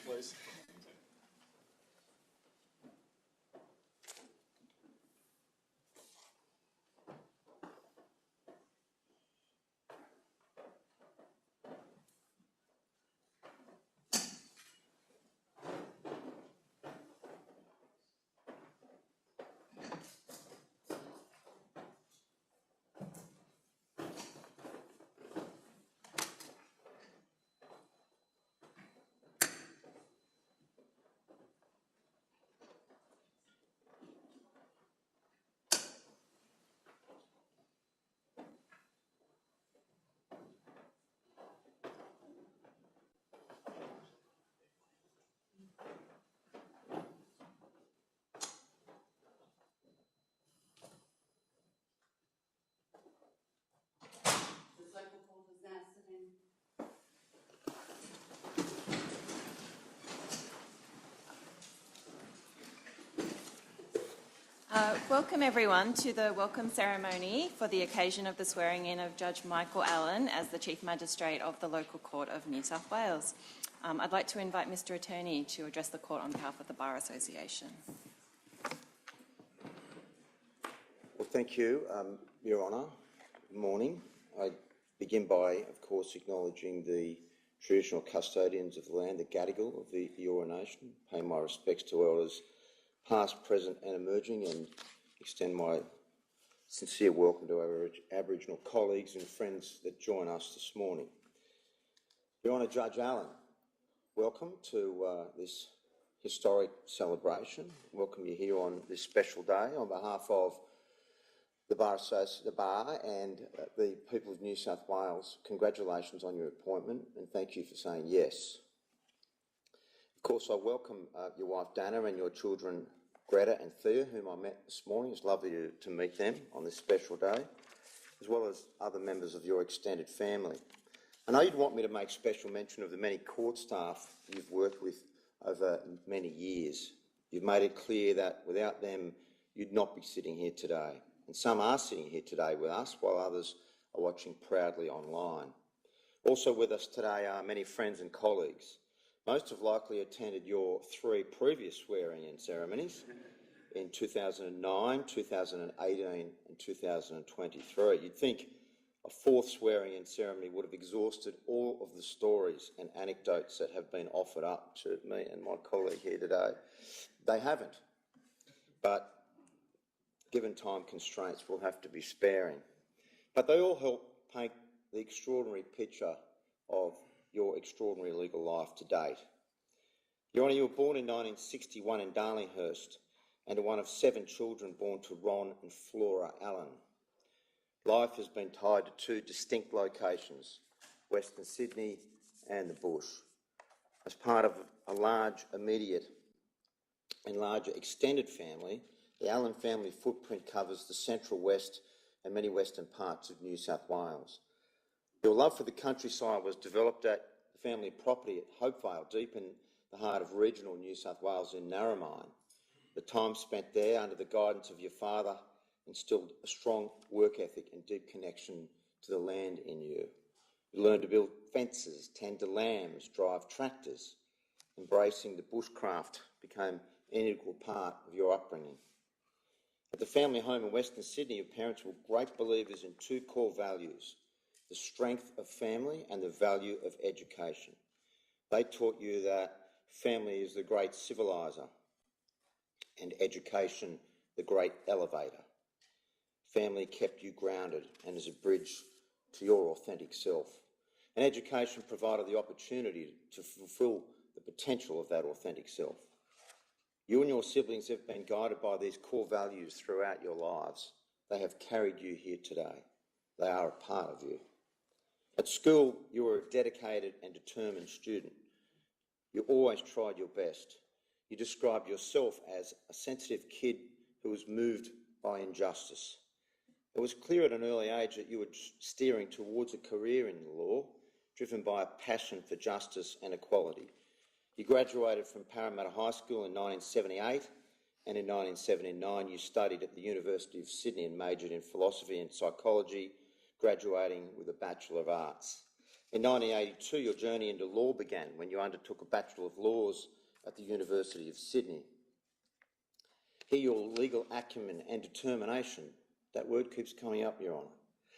please. Welcome everyone to the welcome ceremony for the occasion of the swearing in of Judge Michael Allen as the Chief Magistrate of the local court of New South Wales. I'd like to invite Mr Attorney to address the court on behalf of the Bar Association. Well, thank you, Your Honour. Good morning. I begin by, of course, acknowledging the traditional custodians of the land, the Gadigal of the Eora Nation, pay my respects to elders past, present and emerging, and extend my sincere welcome to our Aboriginal colleagues and friends that join us this morning. Your Honour, Judge Allen, welcome to this historic celebration. Welcome you here on this special day. On behalf of the Bar and the people of New South Wales, congratulations on your appointment and thank you for saying yes. Of course, I welcome your wife Dana and your children Greta and Thea, whom I met this morning. It's lovely to meet them on this special day, as well as other members of your extended family. I know you'd want me to make special mention of the many court staff you've worked with over many years. You've made it clear that without them, you'd not be sitting here today. And some are sitting here today with us, while others are watching proudly online. Also with us today are many friends and colleagues. Most have likely attended your 3 previous swearing-in ceremonies in 2009, 2018 and 2023. You'd think a 4th swearing-in ceremony would have exhausted all of the stories and anecdotes that have been offered up to me and my colleague here today. They haven't, but given time constraints, we'll have to be sparing. But they all help paint the extraordinary picture of your extraordinary legal life to date. Your Honour, you were born in 1961 in Darlinghurst and are one of 7 children born to Ron and Flora Allen. Life has been tied to 2 distinct locations, Western Sydney and the bush. As part of a large, immediate and larger extended family, the Allen family footprint covers the central west and many western parts of New South Wales. Your love for the countryside was developed at the family property at Hopevale, deep in the heart of regional New South Wales in Narromine. The time spent there under the guidance of your father instilled a strong work ethic and deep connection to the land in you. You learned to build fences, tend to lambs, drive tractors. Embracing the bushcraft became an integral part of your upbringing. At the family home in Western Sydney, your parents were great believers in 2 core values: the strength of family and the value of education. They taught you that family is the great civiliser and education the great elevator. Family kept you grounded and is a bridge to your authentic self. And education provided the opportunity to fulfil the potential of that authentic self. You and your siblings have been guided by these core values throughout your lives. They have carried you here today. They are a part of you. At school, you were a dedicated and determined student. You always tried your best. You described yourself as a sensitive kid who was moved by injustice. It was clear at an early age that you were steering towards a career in the law, driven by a passion for justice and equality. You graduated from Parramatta High School in 1978, and in 1979 you studied at the University of Sydney and majored in philosophy and psychology, graduating with a Bachelor of Arts. In 1982, your journey into law began when you undertook a Bachelor of Laws at the University of Sydney. Here your legal acumen and determination, that word keeps coming up, Your Honour,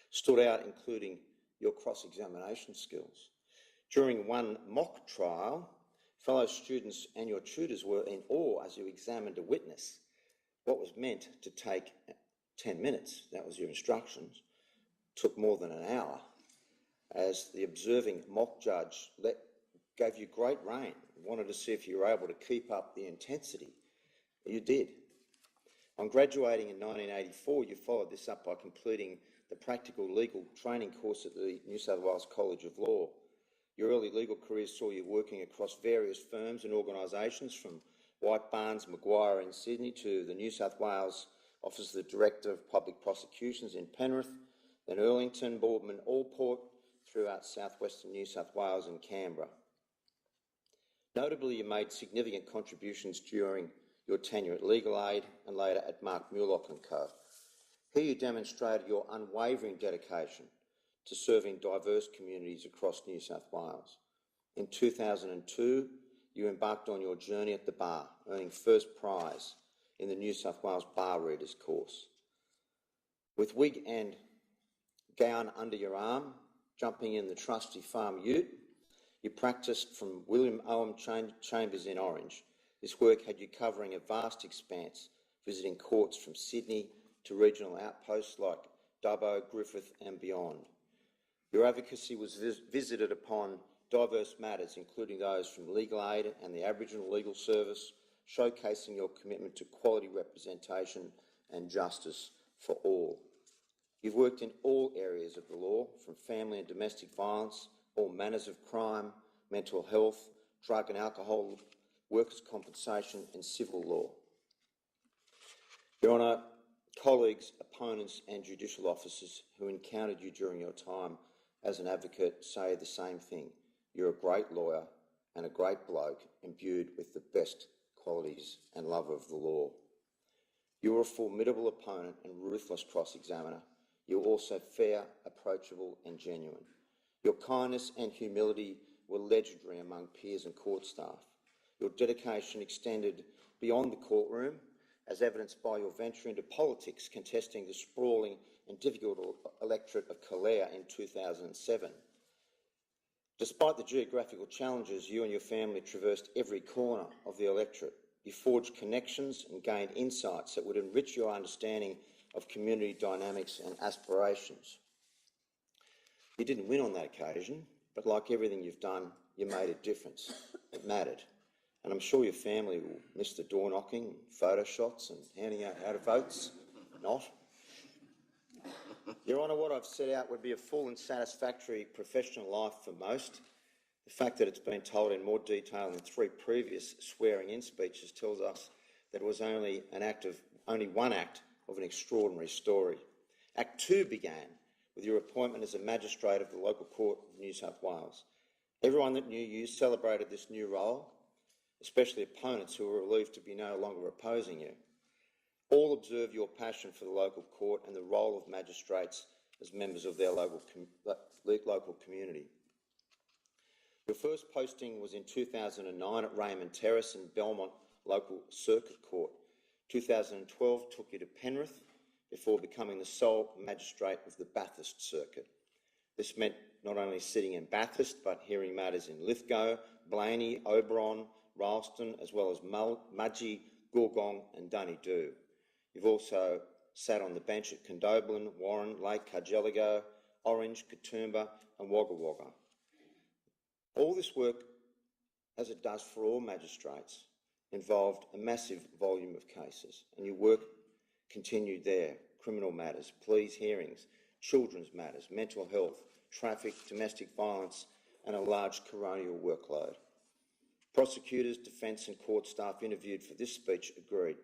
stood out, including your cross-examination skills. During one mock trial, fellow students and your tutors were in awe as you examined a witness. What was meant to take 10 minutes, that was your instructions, took more than an hour, as the observing mock judge gave you great rein, wanted to see if you were able to keep up the intensity. You did. On graduating in 1984, you followed this up by completing the practical legal training course at the New South Wales College of Law. Your early legal career saw you working across various firms and organisations, from White Barnes Maguire in Sydney to the New South Wales Office of the Director of Public Prosecutions in Penrith, then Erlington, Boardman, Allport, throughout southwestern New South Wales and Canberra. Notably, you made significant contributions during your tenure at Legal Aid and later at Mark Mulock & Co. Here you demonstrated your unwavering dedication to serving diverse communities across New South Wales. In 2002, you embarked on your journey at the bar, earning first prize in the New South Wales Bar Readers course. With wig and gown under your arm, jumping in the trusty farm ute, you practised from William Owen Chambers in Orange. This work had you covering a vast expanse, visiting courts from Sydney to regional outposts like Dubbo, Griffith and beyond. Your advocacy was visited upon diverse matters, including those from Legal Aid and the Aboriginal Legal Service, showcasing your commitment to quality representation and justice for all. You've worked in all areas of the law, from family and domestic violence, all manners of crime, mental health, drug and alcohol, workers' compensation and civil law. Your Honour, colleagues, opponents and judicial officers who encountered you during your time as an advocate say the same thing. You're a great lawyer and a great bloke, imbued with the best qualities and love of the law. You were a formidable opponent and ruthless cross-examiner. You're also fair, approachable and genuine. Your kindness and humility were legendary among peers and court staff. Your dedication extended beyond the courtroom, as evidenced by your venture into politics, contesting the sprawling and difficult electorate of Calare in 2007. Despite the geographical challenges, you and your family traversed every corner of the electorate. You forged connections and gained insights that would enrich your understanding of community dynamics and aspirations. You didn't win on that occasion, but like everything you've done, you made a difference. It mattered. And I'm sure your family will miss the door knocking, photo shots and handing out votes. Not. Your Honour, what I've set out would be a full and satisfactory professional life for most. The fact that it's been told in more detail in 3 previous swearing-in speeches tells us that it was only one act of an extraordinary story. Act 2 began with your appointment as a magistrate of the local court of New South Wales. Everyone that knew you celebrated this new role, especially opponents who were relieved to be no longer opposing you. All observe your passion for the local court and the role of magistrates as members of their local community. Your first posting was in 2009 at Raymond Terrace and Belmont Local Circuit Court. 2012 took you to Penrith before becoming the sole magistrate of the Bathurst Circuit. This meant not only sitting in Bathurst but hearing matters in Lithgow, Blaney, Oberon, Ralston, as well as Mudgee, Googong and Dunedoo. You've also sat on the bench at Condobolin, Warren, Lake Cargelligo, Orange, Katoomba and Wagga Wagga. All this work, as it does for all magistrates, involved a massive volume of cases, and your work continued there. Criminal matters, pleas hearings, children's matters, mental health, traffic, domestic violence and a large coronial workload. Prosecutors, defence and court staff interviewed for this speech agreed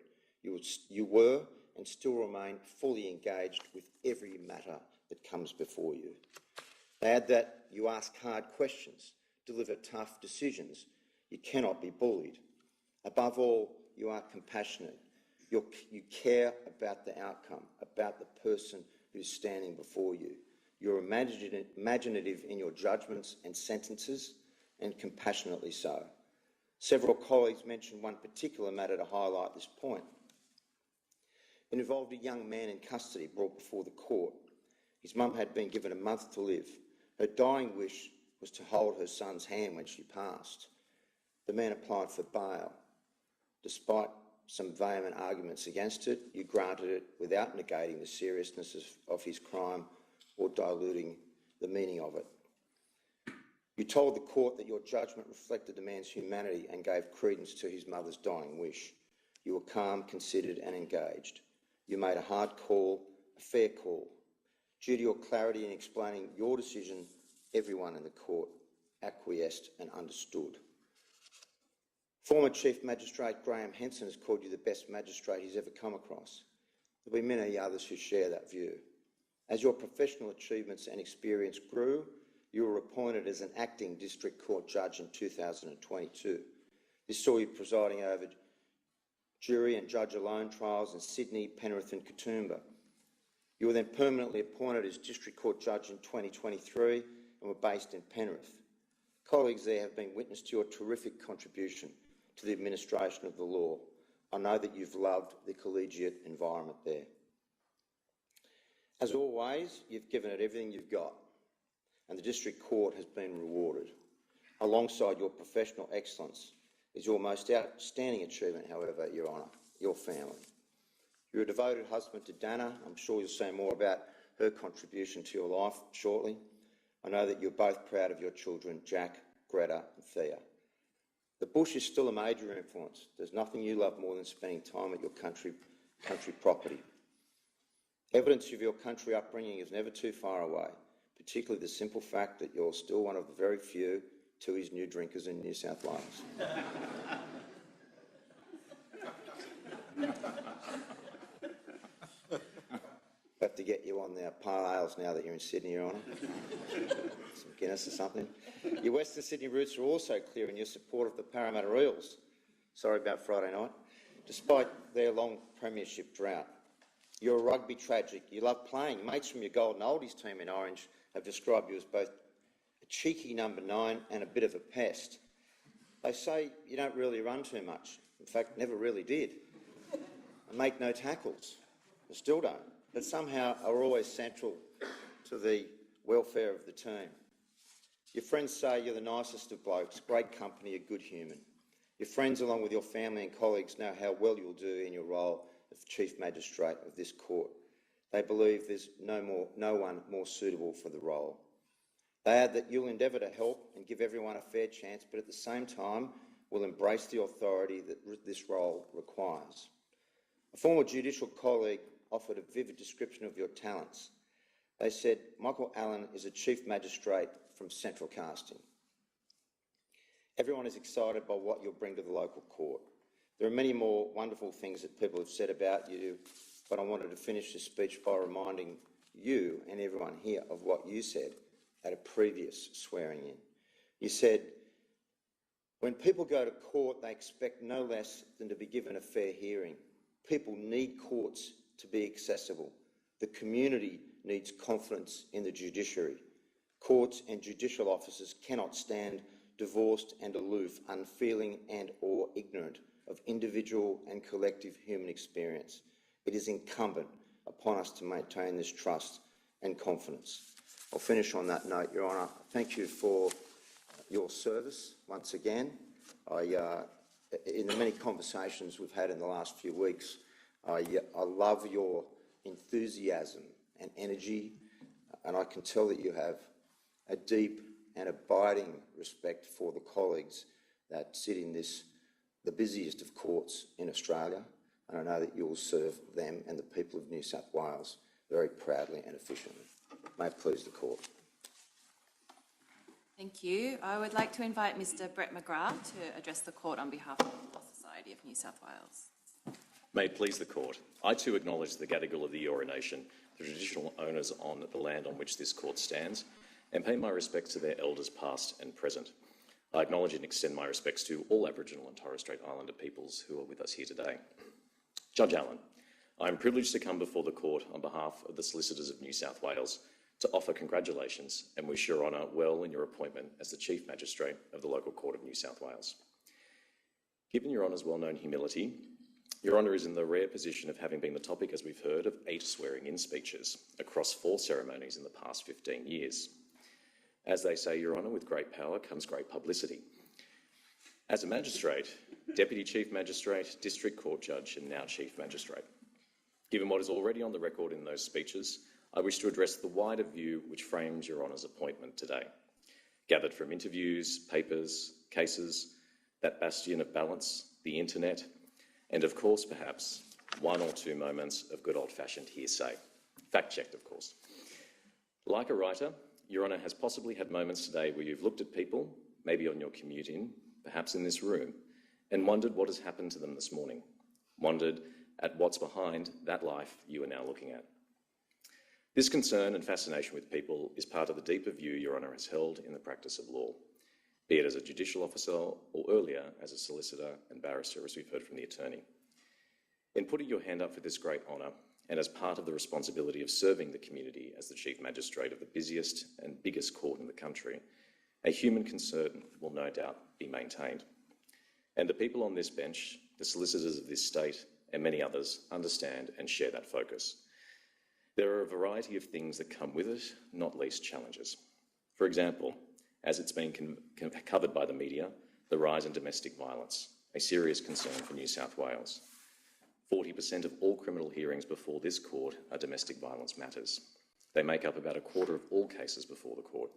you were and still remain fully engaged with every matter that comes before you. They add that you ask hard questions, deliver tough decisions. You cannot be bullied. Above all, you are compassionate. You care about the outcome, about the person who's standing before you. You're imaginative in your judgments and sentences, and compassionately so. Several colleagues mentioned one particular matter to highlight this point. It involved a young man in custody brought before the court. His mum had been given a month to live. Her dying wish was to hold her son's hand when she passed. The man applied for bail. Despite some vehement arguments against it, you granted it without negating the seriousness of his crime or diluting the meaning of it. You told the court that your judgment reflected the man's humanity and gave credence to his mother's dying wish. You were calm, considered and engaged. You made a hard call, a fair call. Due to your clarity in explaining your decision, everyone in the court acquiesced and understood. Former Chief Magistrate Graham Henson has called you the best magistrate he's ever come across. There will be many others who share that view. As your professional achievements and experience grew, you were appointed as an acting District Court Judge in 2022. This saw you presiding over jury and judge-alone trials in Sydney, Penrith and Katoomba. You were then permanently appointed as District Court Judge in 2023 and were based in Penrith. Colleagues there have been witness to your terrific contribution to the administration of the law. I know that you've loved the collegiate environment there. As always, you've given it everything you've got, and the District Court has been rewarded. Alongside your professional excellence is your most outstanding achievement, however, Your Honour, your family. You're a devoted husband to Dana. I'm sure you'll say more about her contribution to your life shortly. I know that you're both proud of your children, Jack, Greta and Thea. The bush is still a major influence. There's nothing you love more than spending time at your country property. Evidence of your country upbringing is never too far away, particularly the simple fact that you're still one of the very few Tui's new drinkers in New South Wales. Have to get you on the pale ales now that you're in Sydney, Your Honour. Some Guinness or something. Your Western Sydney roots are also clear in your support of the Parramatta Eels. Sorry about Friday night. Despite their long premiership drought. You're a rugby tragic. You love playing. Mates from your Golden Oldies team in Orange have described you as both a cheeky number 9 and a bit of a pest. They say you don't really run too much. In fact, never really did. And make no tackles. You still don't. But somehow are always central to the welfare of the team. Your friends say you're the nicest of blokes, great company, a good human. Your friends, along with your family and colleagues, know how well you'll do in your role as Chief Magistrate of this court. They believe there's no one more suitable for the role. They add that you'll endeavour to help and give everyone a fair chance, but at the same time will embrace the authority that this role requires. A former judicial colleague offered a vivid description of your talents. They said, Michael Allen is a Chief Magistrate from Central Casting. Everyone is excited by what you'll bring to the local court. There are many more wonderful things that people have said about you, but I wanted to finish this speech by reminding you and everyone here of what you said at a previous swearing in. You said, when people go to court, they expect no less than to be given a fair hearing. People need courts to be accessible. The community needs confidence in the judiciary. Courts and judicial officers cannot stand divorced and aloof, unfeeling and or ignorant of individual and collective human experience. It is incumbent upon us to maintain this trust and confidence. I'll finish on that note, Your Honour. Thank you for your service once again. In the many conversations we've had in the last few weeks, I love your enthusiasm and energy, and I can tell that you have a deep and abiding respect for the colleagues that sit in the busiest of courts in Australia, and I know that you will serve them and the people of New South Wales very proudly and efficiently. May it please the court. Thank you. I would like to invite Mr. Brett McGrath to address the court on behalf of the Law Society of New South Wales. May it please the court. I too acknowledge the Gadigal of the Eora Nation, the traditional owners on the land on which this court stands, and pay my respects to their elders past and present. I acknowledge and extend my respects to all Aboriginal and Torres Strait Islander peoples who are with us here today. Judge Allen, I am privileged to come before the court on behalf of the Solicitors of New South Wales to offer congratulations and wish Your Honour well in your appointment as the Chief Magistrate of the local court of New South Wales. Given Your Honour's well-known humility, Your Honour is in the rare position of having been the topic, as we've heard, of 8 swearing-in speeches across 4 ceremonies in the past 15 years. As they say, Your Honour, with great power comes great publicity. As a magistrate, Deputy Chief Magistrate, District Court Judge and now Chief Magistrate. Given what is already on the record in those speeches, I wish to address the wider view which frames Your Honour's appointment today, gathered from interviews, papers, cases, that bastion of balance, the internet, and of course, perhaps, 1 or 2 moments of good old-fashioned hearsay. Fact-checked, of course. Like a writer, Your Honour has possibly had moments today where you've looked at people, maybe on your commute in, perhaps in this room, and wondered what has happened to them this morning, wondered at what's behind that life you are now looking at. This concern and fascination with people is part of the deeper view Your Honour has held in the practice of law, be it as a judicial officer or earlier as a solicitor and barrister, as we've heard from the attorney. In putting your hand up for this great honour, and as part of the responsibility of serving the community as the Chief Magistrate of the busiest and biggest court in the country, a human concern will no doubt be maintained. And the people on this bench, the solicitors of this state, and many others understand and share that focus. There are a variety of things that come with it, not least challenges. For example, as it's been covered by the media, the rise in domestic violence, a serious concern for New South Wales. 40% of all criminal hearings before this court are domestic violence matters. They make up about 1/4 of all cases before the court.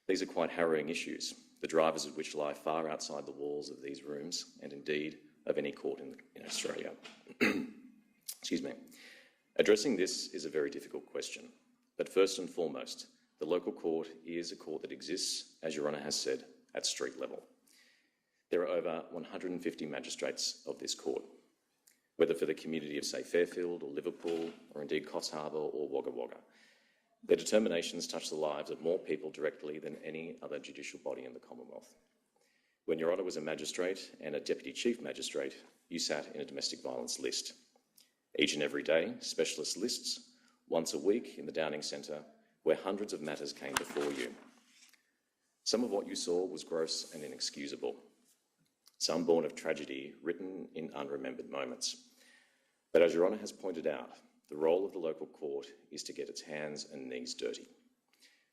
These are quite harrowing issues, the drivers of which lie far outside the walls of these rooms and indeed of any court in Australia. Excuse me. Addressing this is a very difficult question, but first and foremost, the local court is a court that exists, as Your Honour has said, at street level. There are over 150 magistrates of this court, whether for the community of, say, Fairfield or Liverpool, or indeed Coffs Harbour or Wagga Wagga. Their determinations touch the lives of more people directly than any other judicial body in the Commonwealth. When Your Honour was a magistrate and a Deputy Chief Magistrate, you sat in a domestic violence list. Each and every day, specialist lists, once a week in the Downing Centre, where hundreds of matters came before you. Some of what you saw was gross and inexcusable, some born of tragedy written in unremembered moments. But as Your Honour has pointed out, the role of the local court is to get its hands and knees dirty,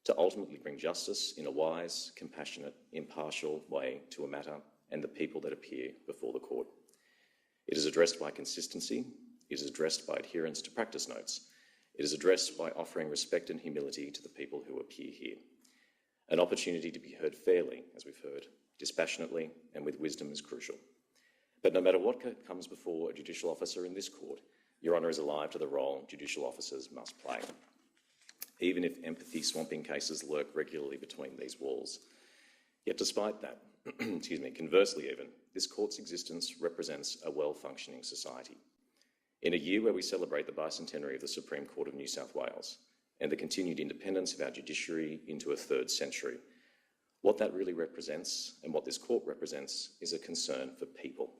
to ultimately bring justice in a wise, compassionate, impartial way to a matter and the people that appear before the court. It is addressed by consistency. It is addressed by adherence to practice notes. It is addressed by offering respect and humility to the people who appear here. An opportunity to be heard fairly, as we've heard, dispassionately and with wisdom is crucial. But no matter what comes before a judicial officer in this court, Your Honour is alive to the role judicial officers must play, even if empathy-swamping cases lurk regularly between these walls. Yet despite that, conversely even, this court's existence represents a well-functioning society. In a year where we celebrate the bicentenary of the Supreme Court of New South Wales and the continued independence of our judiciary into a 3rd century, what that really represents and what this court represents is a concern for people,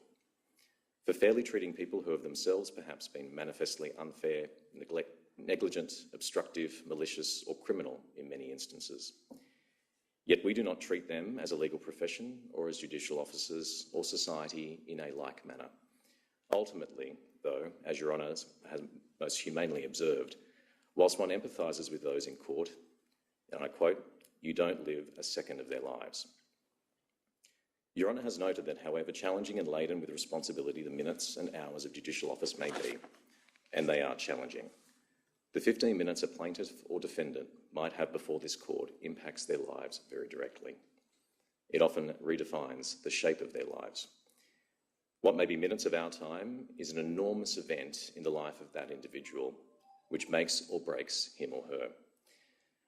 for fairly treating people who have themselves perhaps been manifestly unfair, negligent, obstructive, malicious or criminal in many instances. Yet we do not treat them as a legal profession or as judicial officers or society in a like manner. Ultimately, though, as Your Honour has most humanely observed, whilst one empathises with those in court, and I quote, "You don't live a second of their lives." Your Honour has noted that however challenging and laden with responsibility the minutes and hours of judicial office may be, and they are challenging, the 15 minutes a plaintiff or defendant might have before this court impacts their lives very directly. It often redefines the shape of their lives. What may be minutes of our time is an enormous event in the life of that individual, which makes or breaks him or her,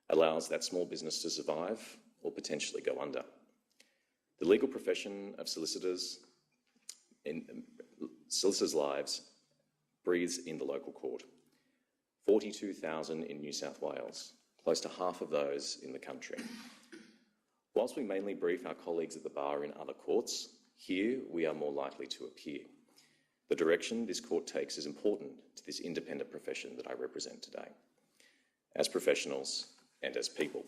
allows that small business to survive or potentially go under. The legal profession of solicitors' lives breathes in the local court. 42,000 in New South Wales, close to half of those in the country. Whilst we mainly brief our colleagues at the bar in other courts, here we are more likely to appear. The direction this court takes is important to this independent profession that I represent today. As professionals, and as people.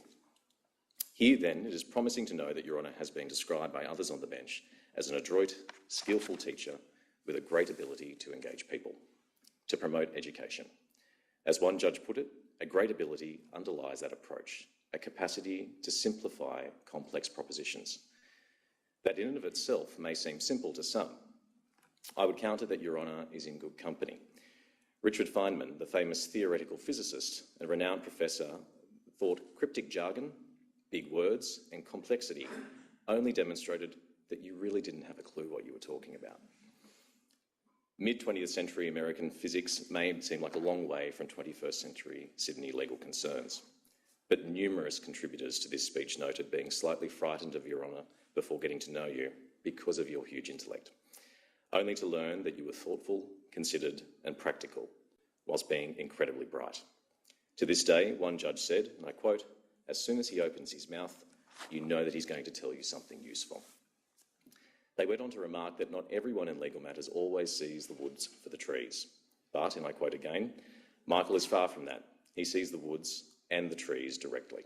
Here, then, it is promising to know that Your Honour has been described by others on the bench as an adroit, skillful teacher with a great ability to engage people, to promote education. As one judge put it, a great ability underlies that approach, a capacity to simplify complex propositions. That in and of itself may seem simple to some. I would counter that Your Honour is in good company. Richard Feynman, the famous theoretical physicist and renowned professor, thought cryptic jargon, big words and complexity only demonstrated that you really didn't have a clue what you were talking about. Mid-20th century American physics may seem like a long way from 21st century Sydney legal concerns, but numerous contributors to this speech noted being slightly frightened of Your Honour before getting to know you because of your huge intellect, only to learn that you were thoughtful, considered and practical, whilst being incredibly bright. To this day, one judge said, and I quote, "As soon as he opens his mouth, you know that he's going to tell you something useful." They went on to remark that not everyone in legal matters always sees the woods for the trees. But, and I quote again, Michael is far from that. He sees the woods and the trees directly.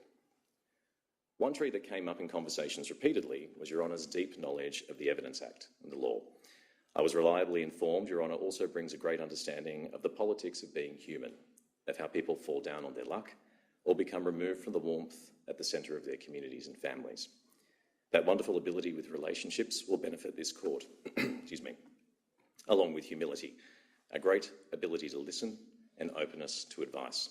One trait that came up in conversations repeatedly was Your Honour's deep knowledge of the Evidence Act and the law. I was reliably informed Your Honour also brings a great understanding of the politics of being human, of how people fall down on their luck or become removed from the warmth at the centre of their communities and families. That wonderful ability with relationships will benefit this court, excuse me, along with humility, a great ability to listen and openness to advice.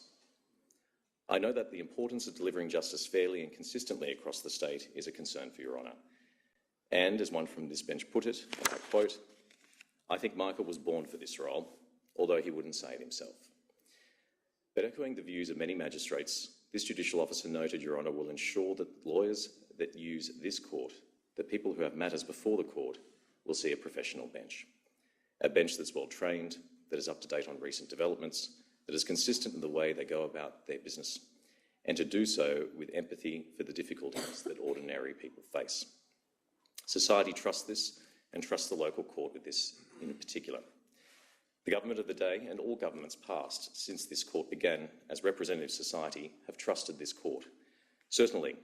I know that the importance of delivering justice fairly and consistently across the state is a concern for Your Honour. And as one from this bench put it, and I quote, "I think Michael was born for this role, although he wouldn't say it himself." But echoing the views of many magistrates, this judicial officer noted Your Honour will ensure that lawyers that use this court, that people who have matters before the court, will see a professional bench. A bench that's well trained, that is up to date on recent developments, that is consistent in the way they go about their business, and to do so with empathy for the difficulties that ordinary people face. Society trusts this and trusts the local court with this in particular. The government of the day and all governments past since this court began as representative society have trusted this court. Certainly,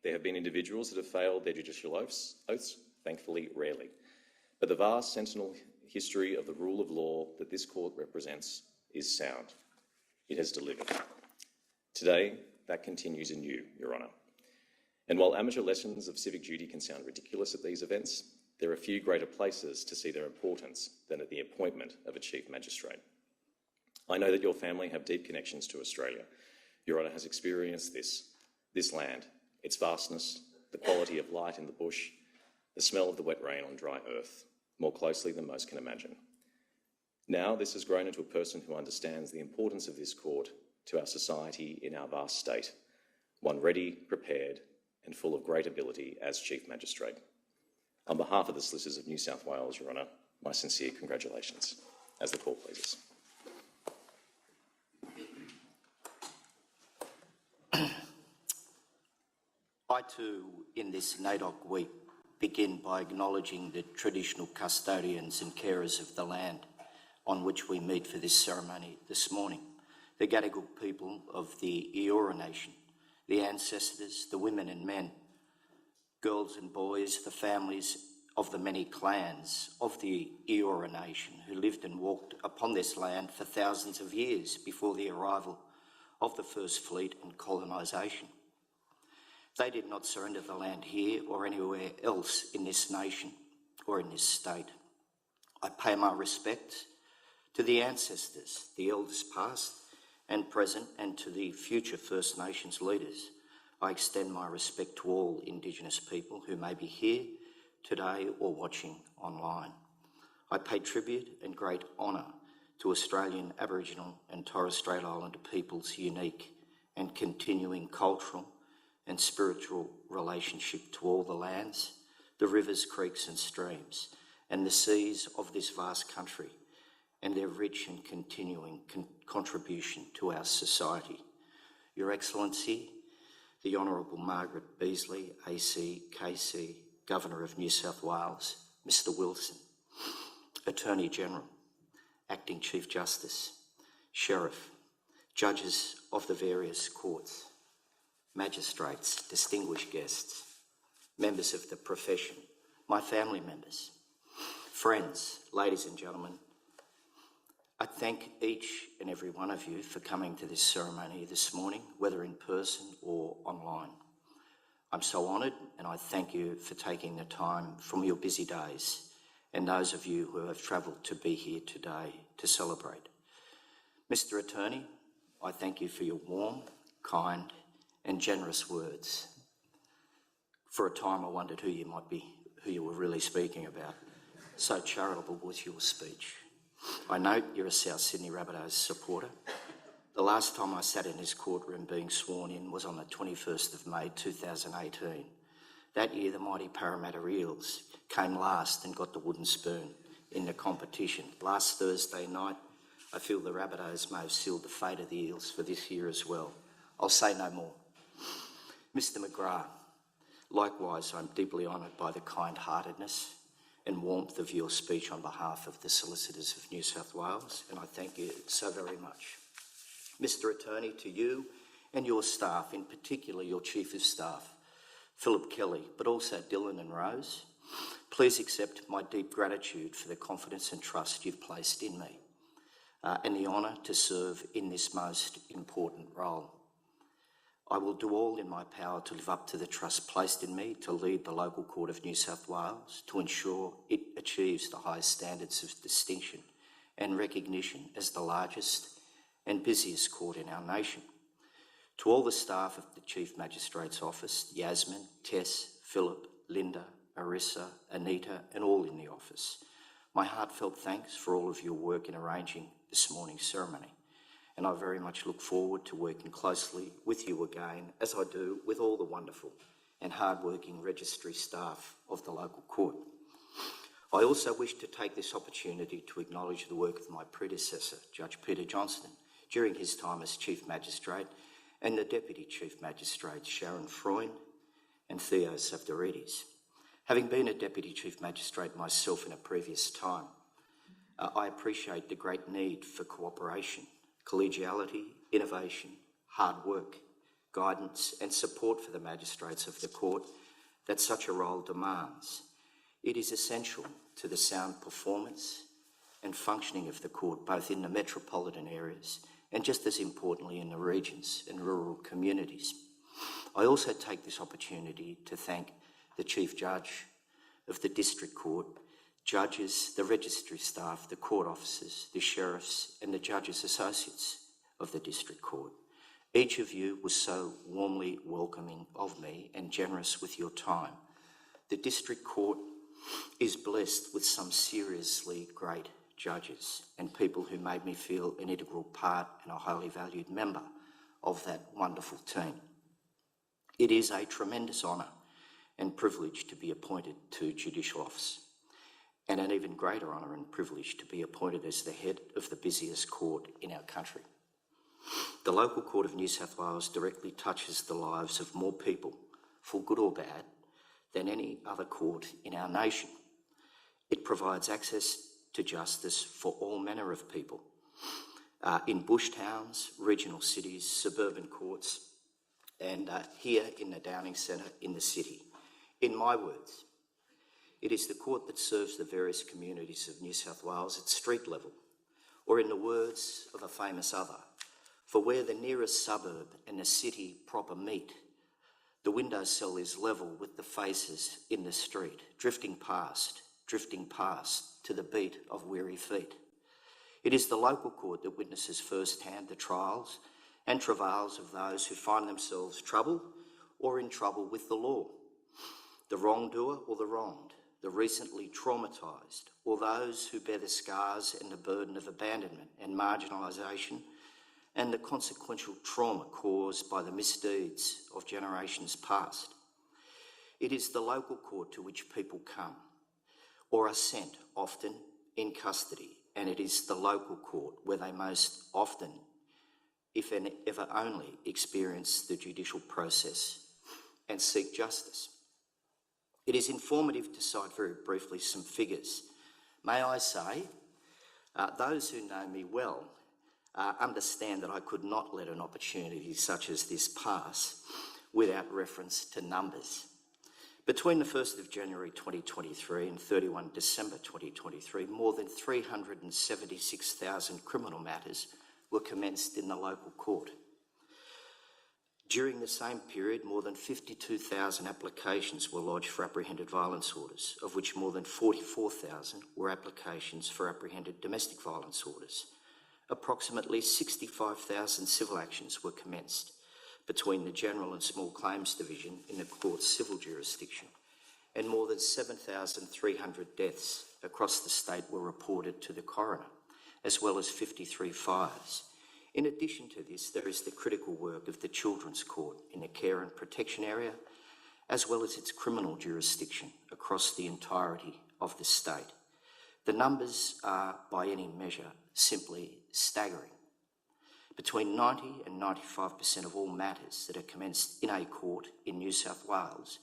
there have been individuals that have failed their judicial oaths, thankfully rarely. But the vast sentinel history of the rule of law that this court represents is sound. It has delivered. Today, that continues in you, Your Honour. And while amateur lessons of civic duty can sound ridiculous at these events, there are few greater places to see their importance than at the appointment of a Chief Magistrate. I know that your family have deep connections to Australia. Your Honour has experienced this land, its vastness, the quality of light in the bush, the smell of the wet rain on dry earth, more closely than most can imagine. Now this has grown into a person who understands the importance of this court to our society in our vast state, one ready, prepared and full of great ability as Chief Magistrate. On behalf of the Solicitors of New South Wales, Your Honour, my sincere congratulations, as the court pleases. I too, in this NAIDOC week, begin by acknowledging the traditional custodians and carers of the land on which we meet for this ceremony this morning, the Gadigal people of the Eora Nation, the ancestors, the women and men, girls and boys, the families of the many clans of the Eora Nation who lived and walked upon this land for thousands of years before the arrival of the First Fleet and colonisation. They did not surrender the land here or anywhere else in this nation or in this state. I pay my respects to the ancestors, the elders past and present, and to the future First Nations leaders. I extend my respect to all Indigenous people who may be here today or watching online. I pay tribute and great honour to Australian Aboriginal and Torres Strait Islander peoples' unique and continuing cultural and spiritual relationship to all the lands, the rivers, creeks and streams, and the seas of this vast country, and their rich and continuing contribution to our society. Your Excellency, the Honourable Margaret Beazley, AC, KC, Governor of New South Wales, Mr Wilson, Attorney General, Acting Chief Justice, Sheriff, Judges of the various courts, magistrates, distinguished guests, members of the profession, my family members, friends, ladies and gentlemen, I thank each and every one of you for coming to this ceremony this morning, whether in person or online. I'm so honoured, and I thank you for taking the time from your busy days and those of you who have travelled to be here today to celebrate. Mr. Attorney, I thank you for your warm, kind and generous words. For a time I wondered who you were really speaking about. So charitable was your speech. I note you're a South Sydney Rabbitohs supporter. The last time I sat in this courtroom being sworn in was on the 21st of May 2018. That year the mighty Parramatta Eels came last and got the wooden spoon in the competition. Last Thursday night, I feel the Rabbitohs may have sealed the fate of the Eels for this year as well. I'll say no more. Mr. McGrath, likewise I'm deeply honoured by the kind-heartedness and warmth of your speech on behalf of the Solicitors of New South Wales, and I thank you so very much. Mr. Attorney, to you and your staff, in particular your Chief of Staff, Philip Kelly, but also Dylan and Rose, please accept my deep gratitude for the confidence and trust you've placed in me and the honour to serve in this most important role. I will do all in my power to live up to the trust placed in me to lead the local court of New South Wales to ensure it achieves the highest standards of distinction and recognition as the largest and busiest court in our nation. To all the staff of the Chief Magistrate's Office, Yasmin, Tess, Philip, Linda, Arissa, Anita and all in the office, my heartfelt thanks for all of your work in arranging this morning's ceremony. And I very much look forward to working closely with you again, as I do with all the wonderful and hard-working registry staff of the local court. I also wish to take this opportunity to acknowledge the work of my predecessor, Judge Peter Johnston, during his time as Chief Magistrate, and the Deputy Chief Magistrates, Sharon Freund and Theo Savdarides. Having been a Deputy Chief Magistrate myself in a previous time, I appreciate the great need for cooperation, collegiality, innovation, hard work, guidance and support for the magistrates of the court that such a role demands. It is essential to the sound performance and functioning of the court, both in the metropolitan areas and just as importantly in the regions and rural communities. I also take this opportunity to thank the Chief Judge of the District Court, judges, the registry staff, the court officers, the sheriffs and the judges' associates of the District Court. Each of you was so warmly welcoming of me and generous with your time. The District Court is blessed with some seriously great judges and people who made me feel an integral part and a highly valued member of that wonderful team. It is a tremendous honour and privilege to be appointed to judicial office, and an even greater honour and privilege to be appointed as the head of the busiest court in our country. The local court of New South Wales directly touches the lives of more people, for good or bad, than any other court in our nation. It provides access to justice for all manner of people, in bush towns, regional cities, suburban courts, and here in the Downing Centre in the city. In my words, it is the court that serves the various communities of New South Wales at street level, or in the words of a famous other, for where the nearest suburb and the city proper meet, the window sill is level with the faces in the street, drifting past to the beat of weary feet. It is the local court that witnesses firsthand the trials and travails of those who find themselves troubled or in trouble with the law, the wrongdoer or the wronged, the recently traumatised, or those who bear the scars and the burden of abandonment and marginalisation and the consequential trauma caused by the misdeeds of generations past. It is the local court to which people come or are sent, often in custody, and it is the local court where they most often, if ever only, experience the judicial process and seek justice. It is informative to cite very briefly some figures. May I say, those who know me well understand that I could not let an opportunity such as this pass without reference to numbers. Between the 1st of January 2023 and 31 December 2023, more than 376,000 criminal matters were commenced in the local court. During the same period, more than 52,000 applications were lodged for apprehended violence orders, of which more than 44,000 were applications for apprehended domestic violence orders. Approximately 65,000 civil actions were commenced between the General and Small Claims Division in the court's civil jurisdiction, and more than 7,300 deaths across the state were reported to the coroner, as well as 53 fires. In addition to this, there is the critical work of the Children's Court in the care and protection area, as well as its criminal jurisdiction across the entirety of the state. The numbers are, by any measure, simply staggering. Between 90 and 95% of all matters that are commenced in a court in New South Wales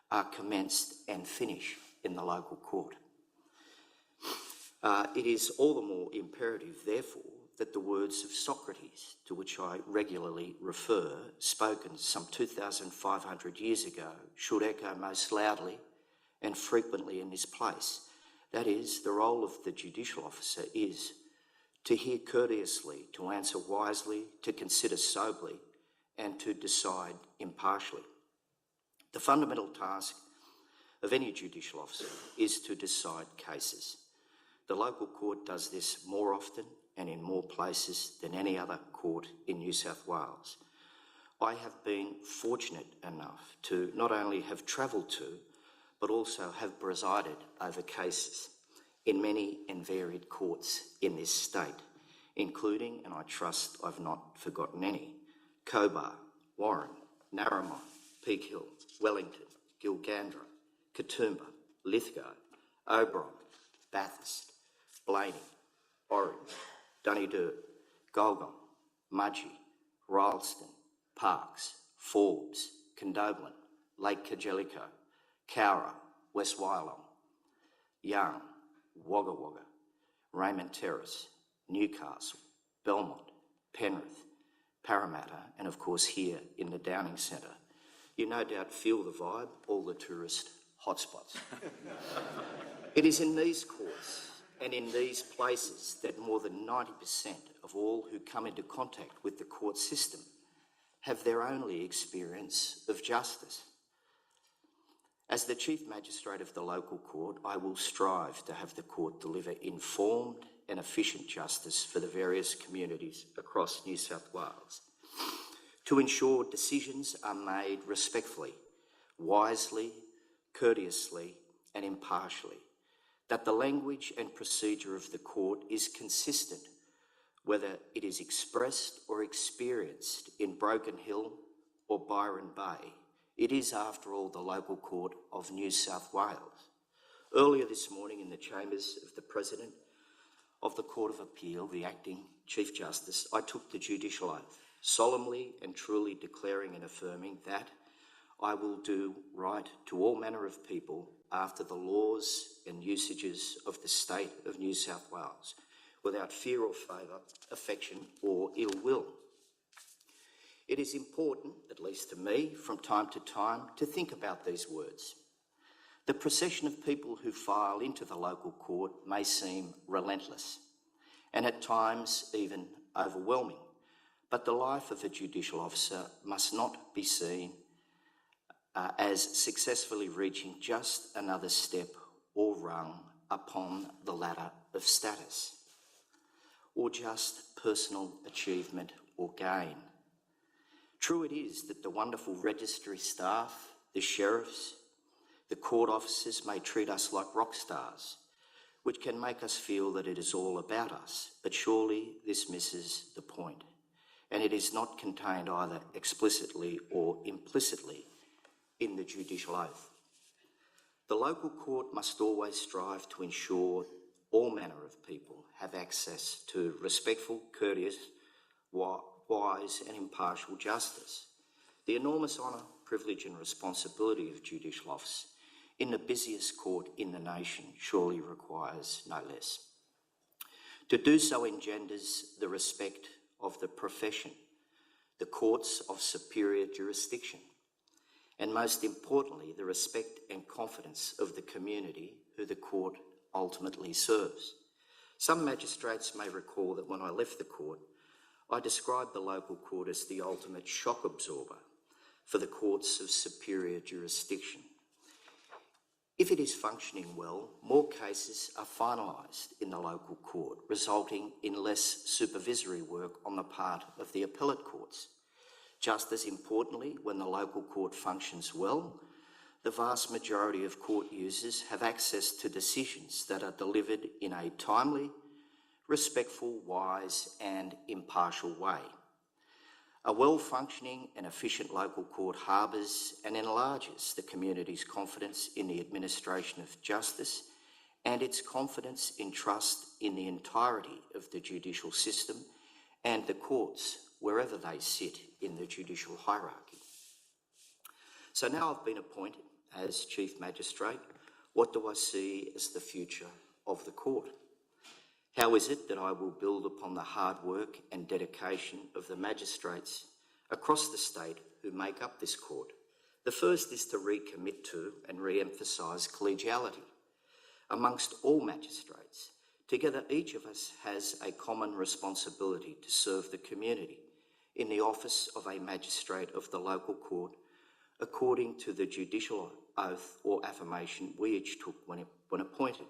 are commenced and finish in the local court. It is all the more imperative, therefore, that the words of Socrates, to which I regularly refer, spoken some 2,500 years ago, should echo most loudly and frequently in this place. That is, the role of the judicial officer is to hear courteously, to answer wisely, to consider soberly, and to decide impartially. The fundamental task of any judicial officer is to decide cases. The local court does this more often and in more places than any other court in New South Wales. I have been fortunate enough to not only have travelled to, but also have presided over cases in many and varied courts in this state, including, and I trust I've not forgotten any, Cobar, Warren, Narromine, Peak Hill, Wellington, Gilgandra, Katoomba, Lithgow, Oberon, Bathurst, Blaney, Orange, Dunedin, Golgong, Mudgee, Rylstone, Parkes, Forbes, Condobolin, Lake Cargellico, Cowra, West Wyalong, Young, Wagga Wagga, Raymond Terrace, Newcastle, Belmont, Penrith, Parramatta, and of course here in the Downing Centre. You no doubt feel the vibe, all the tourist hotspots. It is in these courts and in these places that more than 90% of all who come into contact with the court system have their only experience of justice. As the Chief Magistrate of the local court, I will strive to have the court deliver informed and efficient justice for the various communities across New South Wales, to ensure decisions are made respectfully, wisely, courteously, and impartially, that the language and procedure of the court is consistent, whether it is expressed or experienced in Broken Hill or Byron Bay. It is, after all, the local court of New South Wales. Earlier this morning in the chambers of the President of the Court of Appeal, the Acting Chief Justice, I took the judicial oath, solemnly and truly declaring and affirming that I will do right to all manner of people after the laws and usages of the state of New South Wales, without fear or favour, affection or ill will. It is important, at least to me, from time to time, to think about these words. The procession of people who file into the local court may seem relentless and at times even overwhelming, but the life of a judicial officer must not be seen as successfully reaching just another step or rung upon the ladder of status, or just personal achievement or gain. True it is that the wonderful registry staff, the sheriffs, the court officers may treat us like rock stars, which can make us feel that it is all about us, but surely this misses the point, and it is not contained either explicitly or implicitly in the judicial oath. The local court must always strive to ensure all manner of people have access to respectful, courteous, wise and impartial justice. The enormous honour, privilege and responsibility of judicial office in the busiest court in the nation surely requires no less. To do so engenders the respect of the profession, the courts of superior jurisdiction, and most importantly, the respect and confidence of the community who the court ultimately serves. Some magistrates may recall that when I left the court, I described the local court as the ultimate shock absorber for the courts of superior jurisdiction. If it is functioning well, more cases are finalised in the local court, resulting in less supervisory work on the part of the appellate courts. Just as importantly, when the local court functions well, the vast majority of court users have access to decisions that are delivered in a timely, respectful, wise and impartial way. A well-functioning and efficient local court harbours and enlarges the community's confidence in the administration of justice and its confidence in trust in the entirety of the judicial system and the courts wherever they sit in the judicial hierarchy. So now I've been appointed as Chief Magistrate. What do I see as the future of the court? How is it that I will build upon the hard work and dedication of the magistrates across the state who make up this court? The first is to recommit to and re-emphasise collegiality amongst all magistrates. Together, each of us has a common responsibility to serve the community in the office of a magistrate of the local court, according to the judicial oath or affirmation we each took when appointed.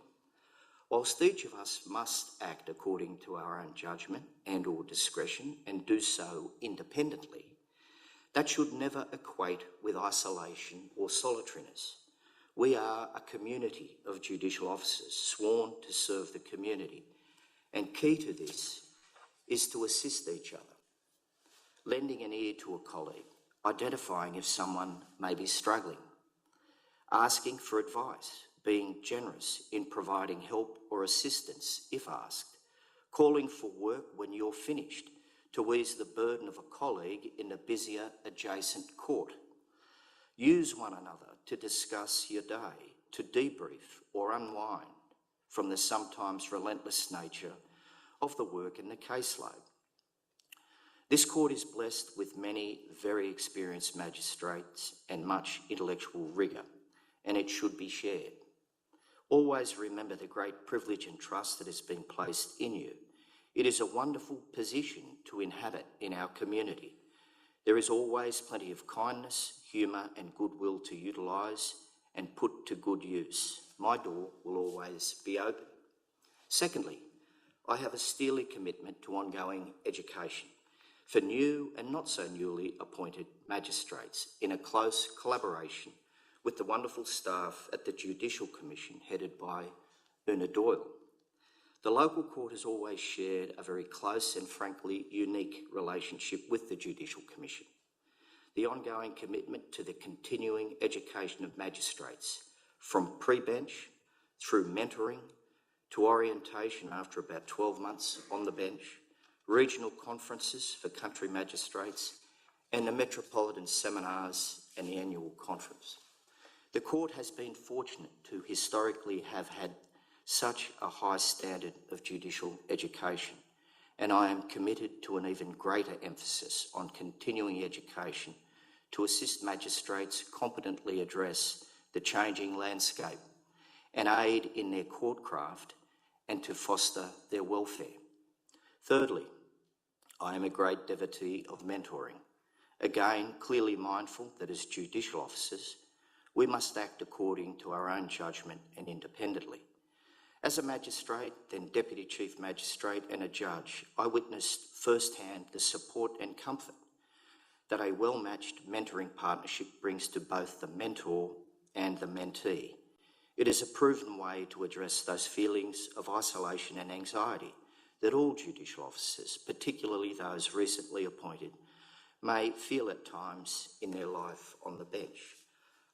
Whilst each of us must act according to our own judgment and or discretion and do so independently, that should never equate with isolation or solitariness. We are a community of judicial officers sworn to serve the community, and key to this is to assist each other, lending an ear to a colleague, identifying if someone may be struggling, asking for advice, being generous in providing help or assistance if asked, calling for work when you're finished to ease the burden of a colleague in a busier adjacent court. Use one another to discuss your day, to debrief or unwind from the sometimes relentless nature of the work and the caseload. This court is blessed with many very experienced magistrates and much intellectual rigour, and it should be shared. Always remember the great privilege and trust that has been placed in you. It is a wonderful position to inhabit in our community. There is always plenty of kindness, humour and goodwill to utilise and put to good use. My door will always be open. Secondly, I have a steely commitment to ongoing education for new and not so newly appointed magistrates in a close collaboration with the wonderful staff at the Judicial Commission headed by Una Doyle. The local court has always shared a very close and frankly unique relationship with the Judicial Commission. The ongoing commitment to the continuing education of magistrates, from pre-bench through mentoring to orientation after about 12 months on the bench, regional conferences for country magistrates, and the metropolitan seminars and the annual conference. The court has been fortunate to historically have had such a high standard of judicial education, and I am committed to an even greater emphasis on continuing education to assist magistrates competently address the changing landscape and aid in their court craft and to foster their welfare. Thirdly, I am a great devotee of mentoring, again clearly mindful that as judicial officers, we must act according to our own judgment and independently. As a magistrate, then Deputy Chief Magistrate and a judge, I witnessed firsthand the support and comfort that a well-matched mentoring partnership brings to both the mentor and the mentee. It is a proven way to address those feelings of isolation and anxiety that all judicial officers, particularly those recently appointed, may feel at times in their life on the bench.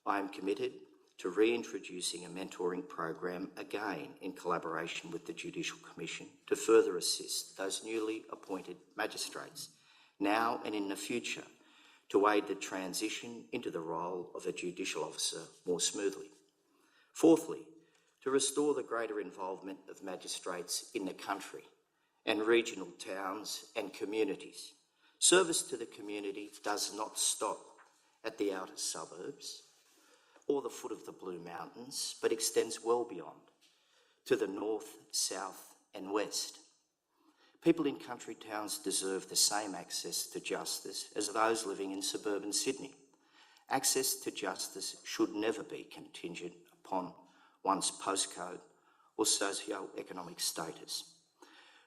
I am committed to reintroducing a mentoring program again in collaboration with the Judicial Commission to further assist those newly appointed magistrates, now and in the future, to aid the transition into the role of a judicial officer more smoothly. Fourthly, to restore the greater involvement of magistrates in the country and regional towns and communities. Service to the community does not stop at the outer suburbs or the foot of the Blue Mountains, but extends well beyond, to the north, south and west. People in country towns deserve the same access to justice as those living in suburban Sydney. Access to justice should never be contingent upon one's postcode or socio-economic status.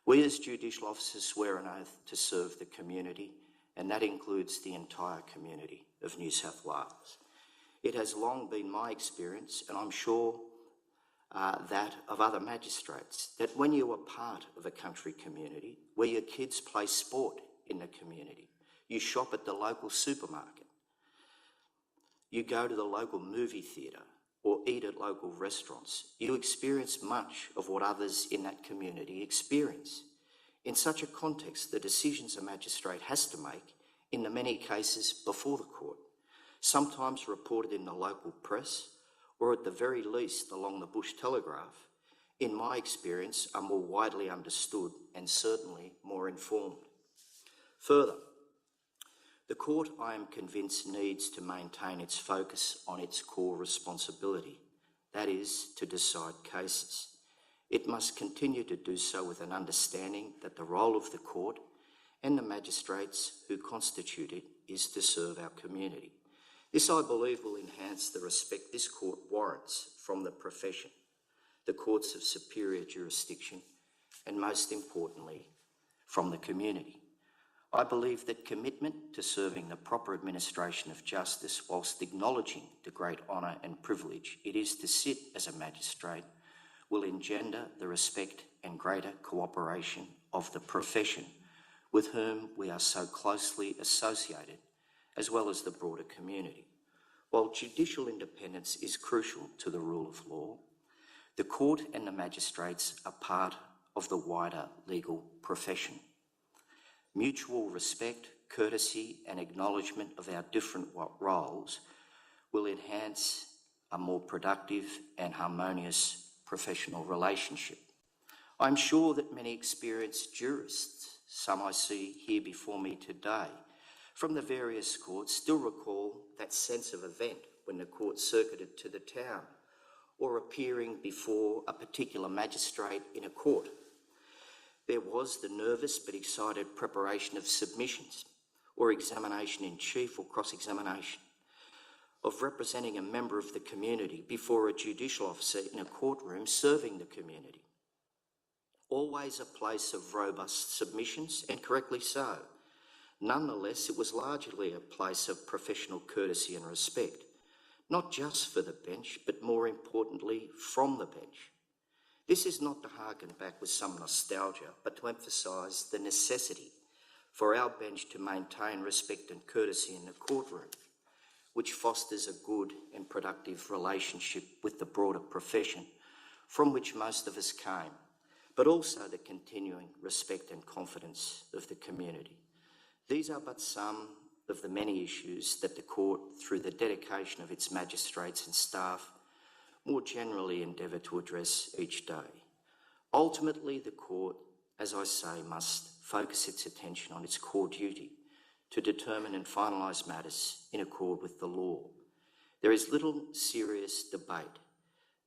We as judicial officers swear an oath to serve the community, and that includes the entire community of New South Wales. It has long been my experience, and I'm sure that of other magistrates, that when you are part of a country community where your kids play sport in the community, you shop at the local supermarket, you go to the local movie theatre or eat at local restaurants, you experience much of what others in that community experience. In such a context, the decisions a magistrate has to make, in the many cases before the court, sometimes reported in the local press, or at the very least along the Bush Telegraph, in my experience are more widely understood and certainly more informed. Further, the court, I am convinced, needs to maintain its focus on its core responsibility, that is, to decide cases. It must continue to do so with an understanding that the role of the court and the magistrates who constitute it is to serve our community. This, I believe, will enhance the respect this court warrants from the profession, the courts of superior jurisdiction, and most importantly, from the community. I believe that commitment to serving the proper administration of justice whilst acknowledging the great honour and privilege it is to sit as a magistrate will engender the respect and greater cooperation of the profession with whom we are so closely associated, as well as the broader community. While judicial independence is crucial to the rule of law, the court and the magistrates are part of the wider legal profession. Mutual respect, courtesy and acknowledgement of our different roles will enhance a more productive and harmonious professional relationship. I'm sure that many experienced jurists, some I see here before me today, from the various courts still recall that sense of event when the court circuited to the town or appearing before a particular magistrate in a court. There was the nervous but excited preparation of submissions or examination in chief or cross-examination, of representing a member of the community before a judicial officer in a courtroom serving the community. Always a place of robust submissions, and correctly so. Nonetheless, it was largely a place of professional courtesy and respect, not just for the bench, but more importantly, from the bench. This is not to harken back with some nostalgia, but to emphasise the necessity for our bench to maintain respect and courtesy in the courtroom, which fosters a good and productive relationship with the broader profession from which most of us came, but also the continuing respect and confidence of the community. These are but some of the many issues that the court, through the dedication of its magistrates and staff, more generally endeavour to address each day. Ultimately, the court, as I say, must focus its attention on its core duty to determine and finalise matters in accord with the law. There is little serious debate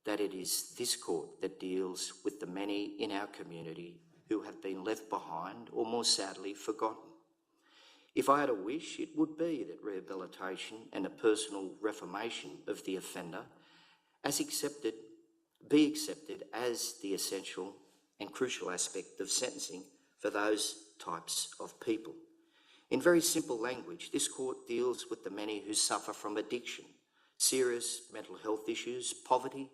that it is this court that deals with the many in our community who have been left behind or, more sadly, forgotten. If I had a wish, it would be that rehabilitation and a personal reformation of the offender be accepted as the essential and crucial aspect of sentencing for those types of people. In very simple language, this court deals with the many who suffer from addiction, serious mental health issues, poverty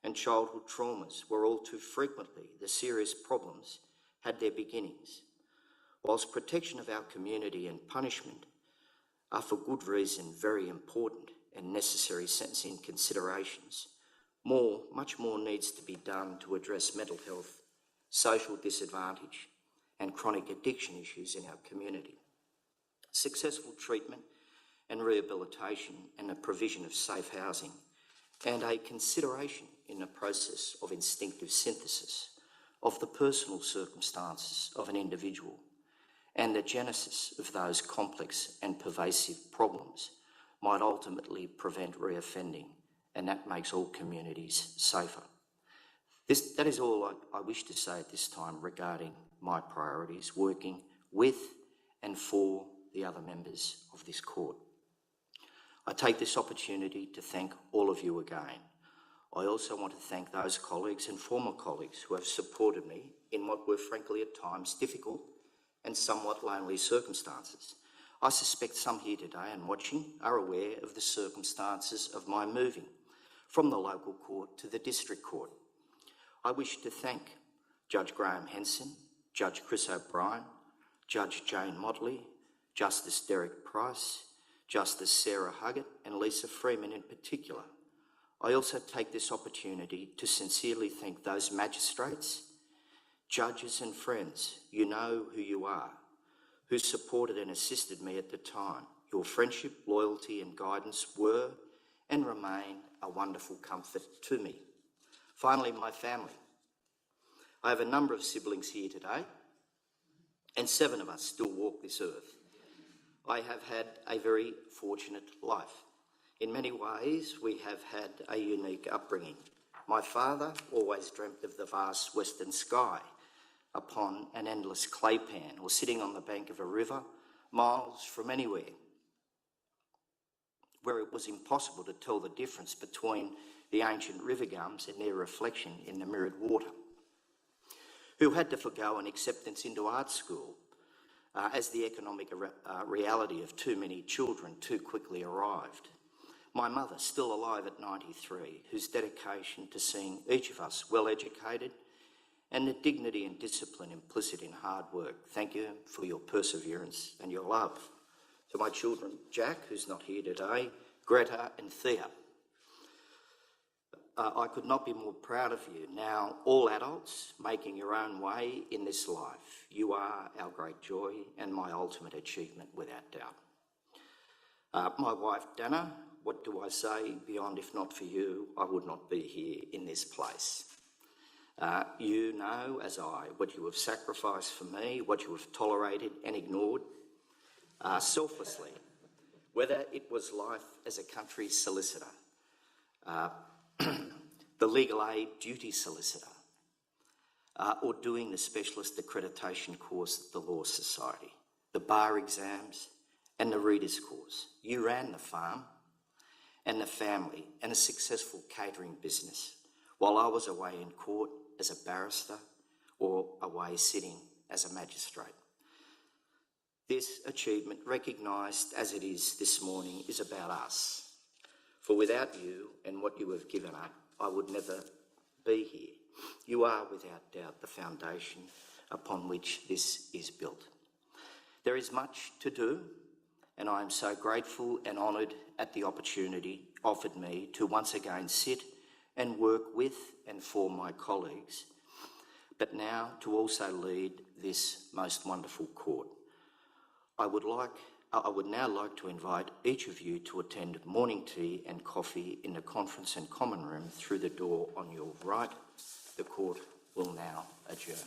and childhood traumas, where all too frequently the serious problems had their beginnings. Whilst protection of our community and punishment are for good reason very important and necessary sentencing considerations, much more needs to be done to address mental health, social disadvantage and chronic addiction issues in our community. Successful treatment and rehabilitation and the provision of safe housing and a consideration in the process of instinctive synthesis of the personal circumstances of an individual and the genesis of those complex and pervasive problems might ultimately prevent reoffending, and that makes all communities safer. That is all I wish to say at this time regarding my priorities, working with and for the other members of this court. I take this opportunity to thank all of you again. I also want to thank those colleagues and former colleagues who have supported me in what were frankly at times difficult and somewhat lonely circumstances. I suspect some here today and watching are aware of the circumstances of my moving from the local court to the district court. I wish to thank Judge Graham Henson, Judge Chris O'Brien, Judge Jane Motley, Justice Derek Price, Justice Sarah Huggett and Lisa Freeman in particular. I also take this opportunity to sincerely thank those magistrates, judges and friends, you know who you are, who supported and assisted me at the time. Your friendship, loyalty and guidance were and remain a wonderful comfort to me. Finally, my family. I have a number of siblings here today, and 7 of us still walk this earth. I have had a very fortunate life. In many ways, we have had a unique upbringing. My father always dreamt of the vast western sky upon an endless clay pan or sitting on the bank of a river miles from anywhere, where it was impossible to tell the difference between the ancient river gums and their reflection in the mirrored water. Who had to forgo an acceptance into art school as the economic reality of too many children too quickly arrived. My mother, still alive at 93, whose dedication to seeing each of us well educated and the dignity and discipline implicit in hard work. Thank you for your perseverance and your love. To my children, Jack, who's not here today, Greta and Thea. I could not be more proud of you. Now, all adults making your own way in this life. You are our great joy and my ultimate achievement, without doubt. My wife, Dana, what do I say beyond if not for you, I would not be here in this place. You know, as I, what you have sacrificed for me, what you have tolerated and ignored selflessly, whether it was life as a country solicitor, the legal aid duty solicitor, or doing the specialist accreditation course at the Law Society, the bar exams and the readers course. You ran the farm and the family and a successful catering business while I was away in court as a barrister or away sitting as a magistrate. This achievement, recognised as it is this morning, is about us. For without you and what you have given up, I would never be here. You are, without doubt, the foundation upon which this is built. There is much to do, and I am so grateful and honoured at the opportunity offered me to once again sit and work with and for my colleagues, but now to also lead this most wonderful court. I would now like to invite each of you to attend morning tea and coffee in the conference and common room through the door on your right. The court will now adjourn.